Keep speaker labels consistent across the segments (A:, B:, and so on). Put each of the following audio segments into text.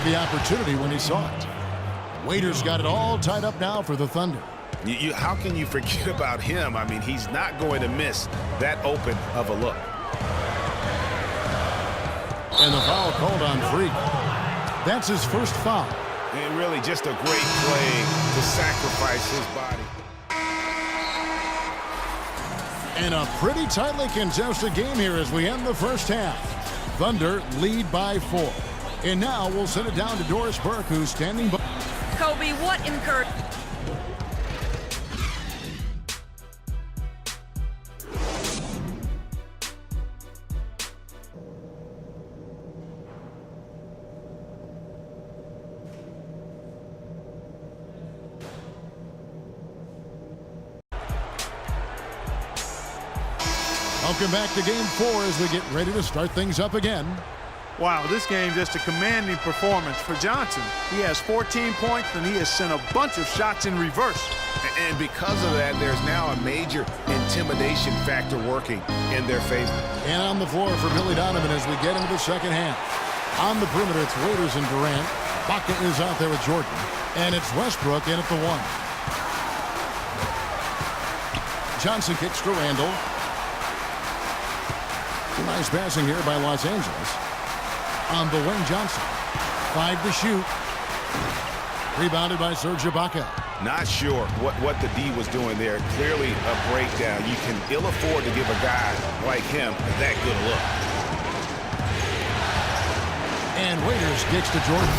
A: the opportunity when he saw it. Waiters got it all tied up now for the Thunder.
B: How can you forget about him? I mean, he's not going to miss that open of a look.
A: And the foul called on Freak. That's his first foul.
B: And really just a great play to sacrifice his body.
A: And a pretty tightly contested game here as we end the first half. Thunder lead by 4. And now we'll send it down to Doris Burke, who's standing by.
C: Kobe, what encouragement?
A: Welcome back to Game 4 as we get ready to start things up again.
D: Wow, this game just a commanding performance for Johnson. He has 14 points, and he has sent a bunch of shots in reverse.
B: And because of that, there's now a major intimidation factor working in their favor.
A: And on the floor for Billy Donovan as we get into the second half. On the perimeter, it's Waiters and Durant. Baca is out there with Jordan. And it's Westbrook in at the 1. Johnson kicks to Randall. Nice passing here by Los Angeles. On the wing, Johnson. 5 to shoot. Rebounded by Serge Ibaka.
B: Not sure what the D was doing there. Clearly a breakdown. You can ill afford to give a guy like him that good a look.
A: And Waiters kicks to Jordan.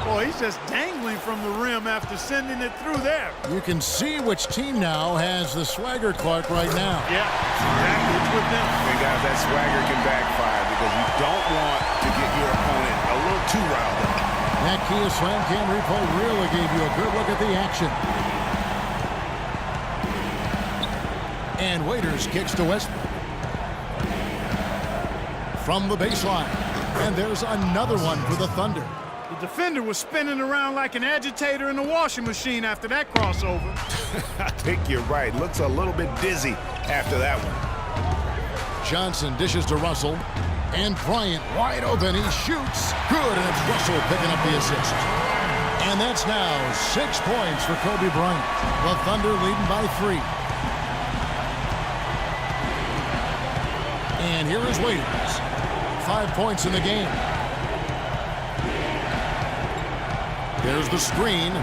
D: Boy, he's just dangling from the rim after sending it through there.
A: You can see which team now has the swagger Clark right now.
D: Yeah, exactly. It's with them.
B: And guys, that swagger can backfire because you don't want to get your opponent a little too riled up.
A: That Kia Slam Cam replay really gave you a good look at the action. And Waiters kicks to Westbrook. From the baseline. And there's another one for the Thunder.
D: The defender was spinning around like an agitator in a washing machine after that crossover.
B: I think you're right. Looks a little bit dizzy after that one.
A: Johnson dishes to Russell. And Bryant wide open. He shoots. Good, and it's Russell picking up the assist. And that's now 6 points for Kobe Bryant. The Thunder leading by 3. And here is Waiters. 5 points in the game. There's the screen.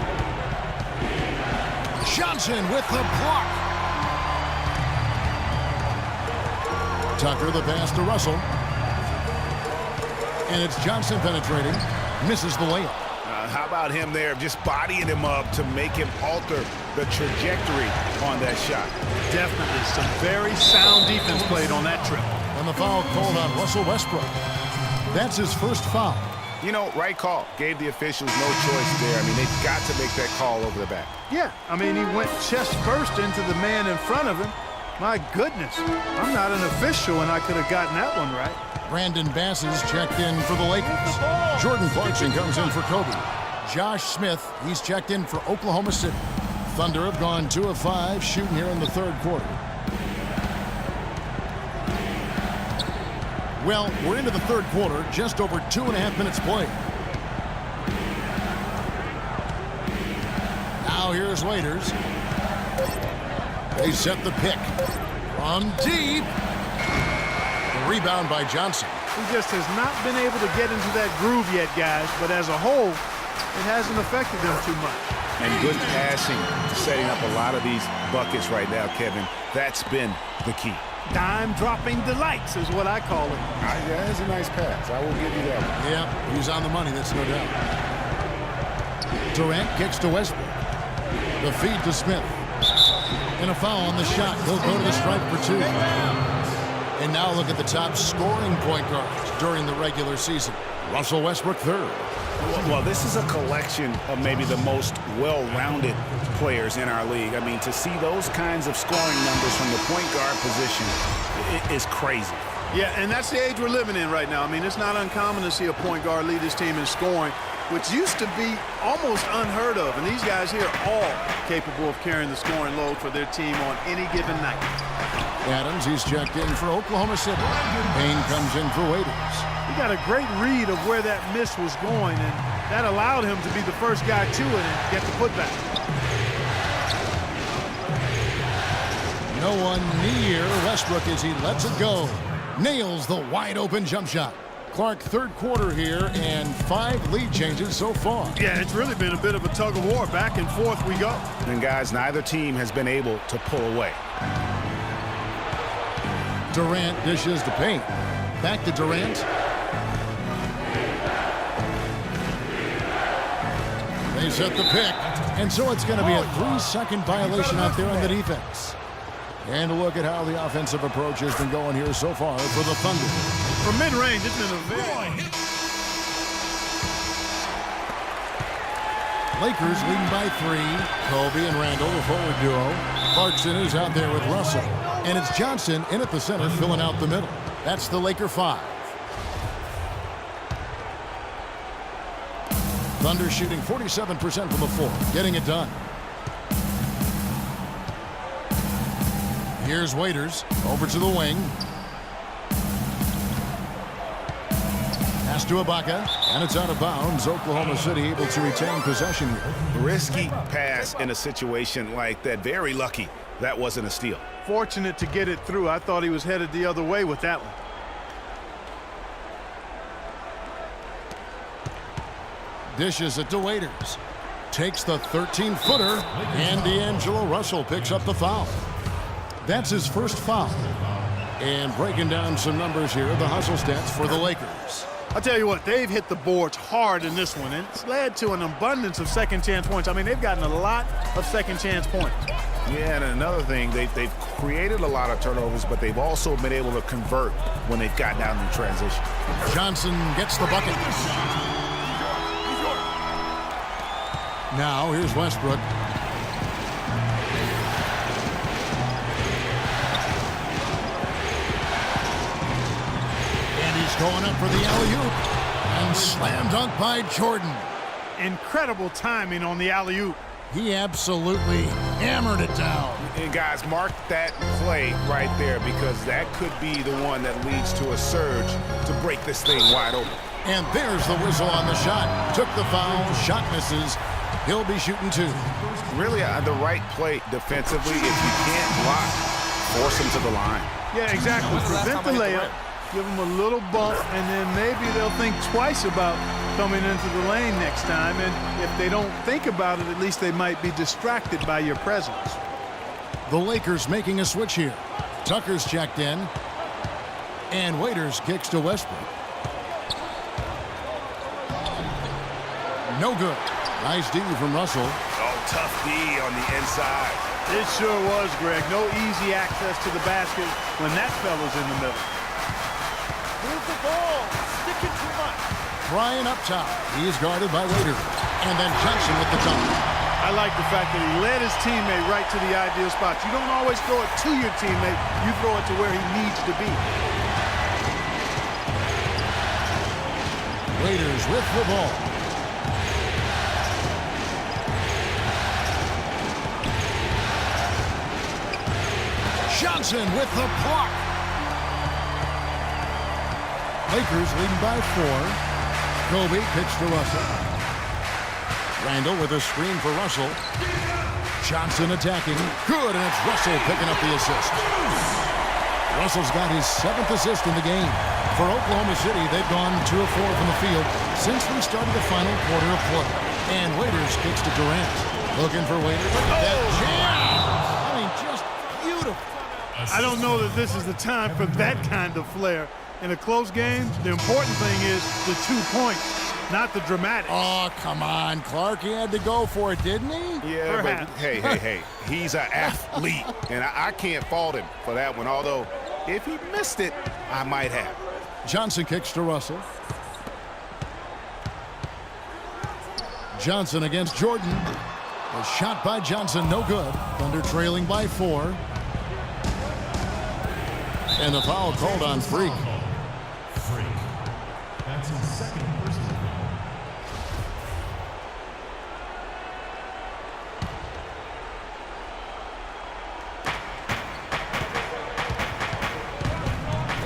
A: Johnson with the block. Tucker the pass to Russell. And it's Johnson penetrating. Misses the layup.
B: How about him there, just bodying him up to make him alter the trajectory on that shot.
D: Definitely some very sound defense played on that trip.
A: And the foul called on Russell Westbrook. That's his first foul.
B: You know, right call. Gave the officials no choice there. I mean, they've got to make that call over the back.
D: Yeah, I mean, he went chest first into the man in front of him. My goodness, I'm not an official, and I could have gotten that one right.
A: Brandon Bass is checked in for the Lakers. Jordan Clarkson comes in for Kobe. Josh Smith, he's checked in for Oklahoma City. Thunder have gone 2 of 5 shooting here in the third quarter. Well, we're into the third quarter, just over 2.5 minutes played. Now here's Waiters. They set the pick. From deep. The rebound by Johnson.
D: He just has not been able to get into that groove yet, guys, but as a whole, it hasn't affected them too much.
B: And good passing, setting up a lot of these buckets right now, Kevin. That's been the key.
D: Dime-dropping delights is what I call it.
B: Yeah, that's a nice pass. I will give you that one.
A: Yeah, he's on the money, that's no doubt. Durant kicks to Westbrook. The feed to Smith. And a foul on the shot. He'll go to the stripe for 2. And now look at the top scoring point guards during the regular season. Russell Westbrook third.
B: Well, this is a collection of maybe the most well-rounded players in our league. I mean, to see those kinds of scoring numbers from the point guard position is crazy.
D: Yeah, and that's the age we're living in right now. I mean, it's not uncommon to see a point guard lead his team in scoring, which used to be almost unheard of. And these guys here are all capable of carrying the scoring load for their team on any given night.
A: Adams, he's checked in for Oklahoma City. Payne comes in for Waiters.
D: He got a great read of where that miss was going, and that allowed him to be the first guy to it and get the putback.
A: No one near Westbrook as he lets it go. Nails the wide-open jump shot. Clark, third quarter here, and 5 lead changes so far.
D: Yeah, it's really been a bit of a tug of war. Back and forth we go.
B: And, guys, neither team has been able to pull away.
A: Durant dishes to Payne. Back to Durant. They set the pick, and so it's going to be a 3-second violation out there on the defense. And a look at how the offensive approach has been going here so far for the Thunder.
D: From mid-range, it's been a very...
A: Lakers leading by 3. Kobe and Randall, the forward duo. Clarkson is out there with Russell. And it's Johnson in at the center, filling out the middle. That's the Laker 5. Thunder shooting 47% from the floor, getting it done. Here's Waiters, over to the wing. Pass to Ibaka, and it's out of bounds. Oklahoma City able to retain possession here.
B: Risky pass in a situation like that. Very lucky that wasn't a steal.
D: Fortunate to get it through. I thought he was headed the other way with that one.
A: Dishes it to Waiters. Takes the 13-footer, and D'Angelo Russell picks up the foul. That's his first foul. And breaking down some numbers here, the hustle stats for the Lakers.
D: I'll tell you what, they've hit the boards hard in this one, and it's led to an abundance of second-chance points. I mean, they've gotten a lot of second-chance points.
B: Yeah, and another thing, they've created a lot of turnovers, but they've also been able to convert when they've gotten out in transition.
A: Johnson gets the bucket. Now, here's Westbrook. And he's going up for the alley-oop. And slam dunk by Jordan.
D: Incredible timing on the alley-oop.
A: He absolutely hammered it down.
B: And guys, mark that play right there, because that could be the one that leads to a surge to break this thing wide open.
A: And there's the whistle on the shot. Took the foul, shot misses. He'll be shooting 2.
B: Really the right play defensively. If you can't block, force him to the line.
D: Yeah, exactly. Prevent the layup, give them a little bump, and then maybe they'll think twice about coming into the lane next time. And if they don't think about it, at least they might be distracted by your presence.
A: The Lakers making a switch here. Tucker's checked in. And Waiters kicks to Westbrook. No good. Nice D from Russell.
B: Oh, tough D on the inside.
D: It sure was, Greg. No easy access to the basket when that fella's in the middle. Move the ball. Sticking too much.
A: Bryant up top. He is guarded by Waiters. And then Johnson with the dunk.
D: I like the fact that he led his teammate right to the ideal spot. You don't always throw it to your teammate. You throw it to where he needs to be.
A: Waiters with the ball. Johnson with the block. Lakers leading by 4. Kobe kicks to Russell. Randall with a screen for Russell. Johnson attacking. Good, and it's Russell picking up the assist. Russell's got his 7th assist in the game. For Oklahoma City, they've gone 2 of 4 from the field since we started the final quarter of play. And Waiters kicks to Durant. Looking for Waiters. Look at that jam. I mean, just beautiful.
D: I don't know that this is the time for that kind of flair. In a close game, the important thing is the 2 points, not the dramatic.
A: Oh, come on, Clark. He had to go for it, didn't he?
B: Yeah,
D: Perhaps.
B: but hey. He's an athlete, and I can't fault him for that one. Although, if he missed it, I might have.
A: Johnson kicks to Russell. Johnson against Jordan. A shot by Johnson, no good. Thunder trailing by 4. And the foul called on Freak.
E: That's his second personal.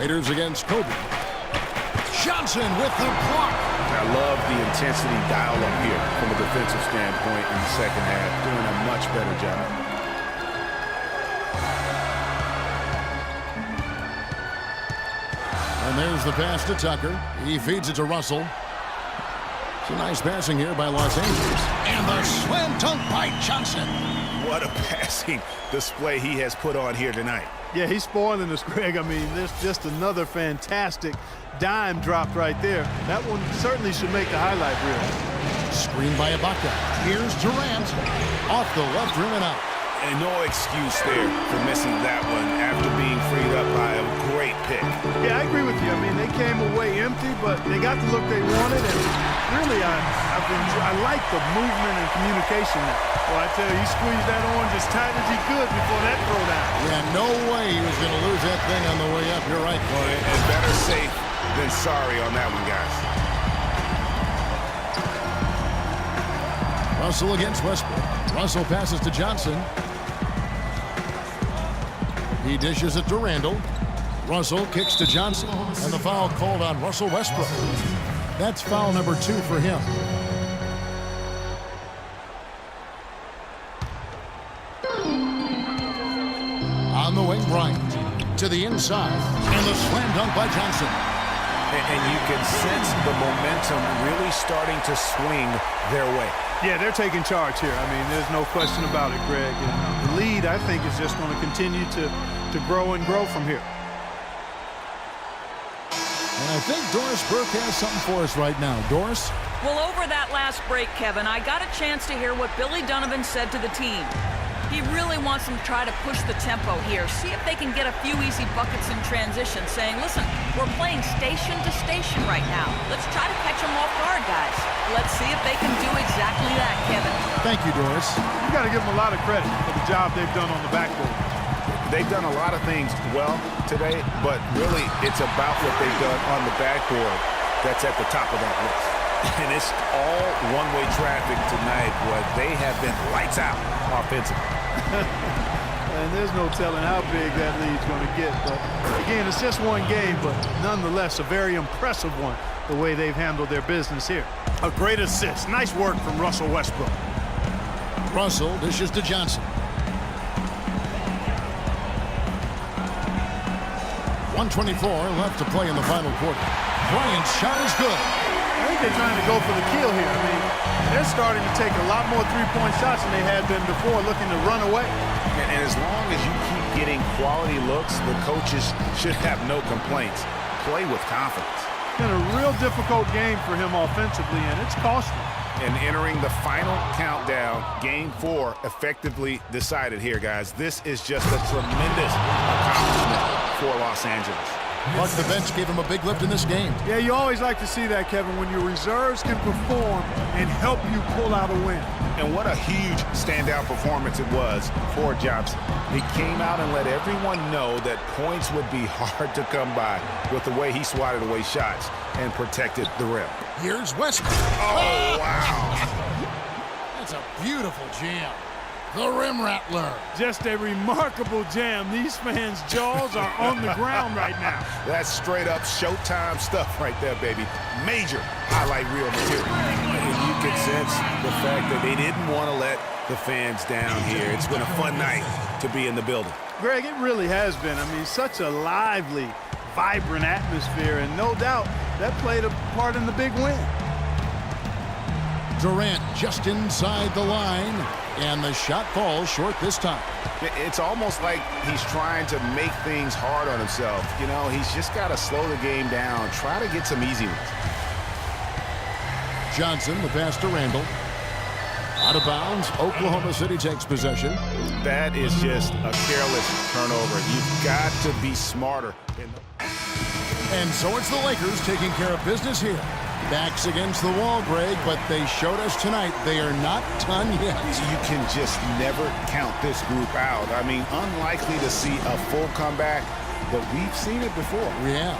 A: Raiders against Kobe. Johnson with the block.
B: I love the intensity dial up here from a defensive standpoint in the second half. Doing a much better job.
A: And there's the pass to Tucker. He feeds it to Russell. Some nice passing here by Los Angeles. And the slam dunk by Johnson.
B: What a passing display he has put on here tonight.
D: Yeah, he's spoiling us, Greg. I mean, there's just another fantastic dime drop right there. That one certainly should make the highlight reel.
A: Screen by Ibaka. Here's Durant. Off the left rim and out.
B: And no excuse there for missing that one after being freed up by a great pick.
D: Yeah, I agree with you. I mean, they came away empty, but they got the look they wanted. And really, I like the movement and communication. Well, I tell you, he squeezed that orange as tight as he could before that throwdown.
A: Yeah, no way he was going to lose that thing on the way up. You're right, Corey.
B: And better safe than sorry on that one, guys.
A: Russell against Westbrook. Russell passes to Johnson. He dishes it to Randall. Russell kicks to Johnson. And the foul called on Russell Westbrook. That's foul number 2 for him. On the wing, Bryant. To the inside. And the slam dunk by Johnson.
B: And you can sense the momentum really starting to swing their way.
D: Yeah, they're taking charge here. I mean, there's no question about it, Greg. And the lead, I think, is just going to continue to grow and grow from here.
A: And I think Doris Burke has something for us right now. Doris?
C: Well, over that last break, Kevin, I got a chance to hear what Billy Donovan said to the team. He really wants them to try to push the tempo here, see if they can get a few easy buckets in transition, saying, listen, we're playing station to station right now. Let's try to catch them off guard, guys. Let's see if they can do exactly that, Kevin.
A: Thank you, Doris.
D: You got to give them a lot of credit for the job they've done on the backboard.
B: They've done a lot of things well today, but really it's about what they've done on the backboard that's at the top of that list. And it's all one-way traffic tonight, but they have been lights out offensively.
D: And there's no telling how big that lead's going to get. But again, it's just one game, but nonetheless a very impressive one, the way they've handled their business here. A great assist. Nice work from Russell Westbrook.
A: Russell dishes to Johnson. 1:24 left to play in the final quarter. Bryant's shot is good.
D: I think they're trying to go for the kill here. I mean, they're starting to take a lot more three-point shots than they had been before, looking to run away.
B: And as long as you keep getting quality looks, the coaches should have no complaints. Play with confidence.
D: It's been a real difficult game for him offensively, and it's costly.
B: And entering the final countdown, Game 4 effectively decided here, guys. This is just a tremendous accomplishment for Los Angeles.
A: But the bench gave him a big lift in this game.
D: Yeah, you always like to see that, Kevin, when your reserves can perform and help you pull out a win.
B: And what a huge standout performance it was for Johnson. He came out and let everyone know that points would be hard to come by with the way he swatted away shots and protected the rim.
A: Here's Westbrook.
B: Oh, wow.
A: That's a beautiful jam. The rim rattler.
D: Just a remarkable jam. These fans' jaws are on the ground right now.
B: That's straight up Showtime stuff right there, baby. Major highlight reel material. And you can sense the fact that they didn't want to let the fans down here. It's been a fun night to be in the building.
D: Greg, it really has been. I mean, such a lively, vibrant atmosphere, and no doubt that played a part in the big win.
A: Durant just inside the line, and the shot falls short this time.
B: It's almost like he's trying to make things hard on himself. You know, he's just got to slow the game down, try to get some easy ones.
A: Johnson, the pass to Randall. Out of bounds, Oklahoma City takes possession.
B: That is just a careless turnover. You've got to be smarter.
A: And so it's the Lakers taking care of business here. Backs against the wall, Greg, but they showed us tonight they are not done yet.
B: You can just never count this group out. I mean, unlikely to see a full comeback, but we've seen it before.
A: Yeah.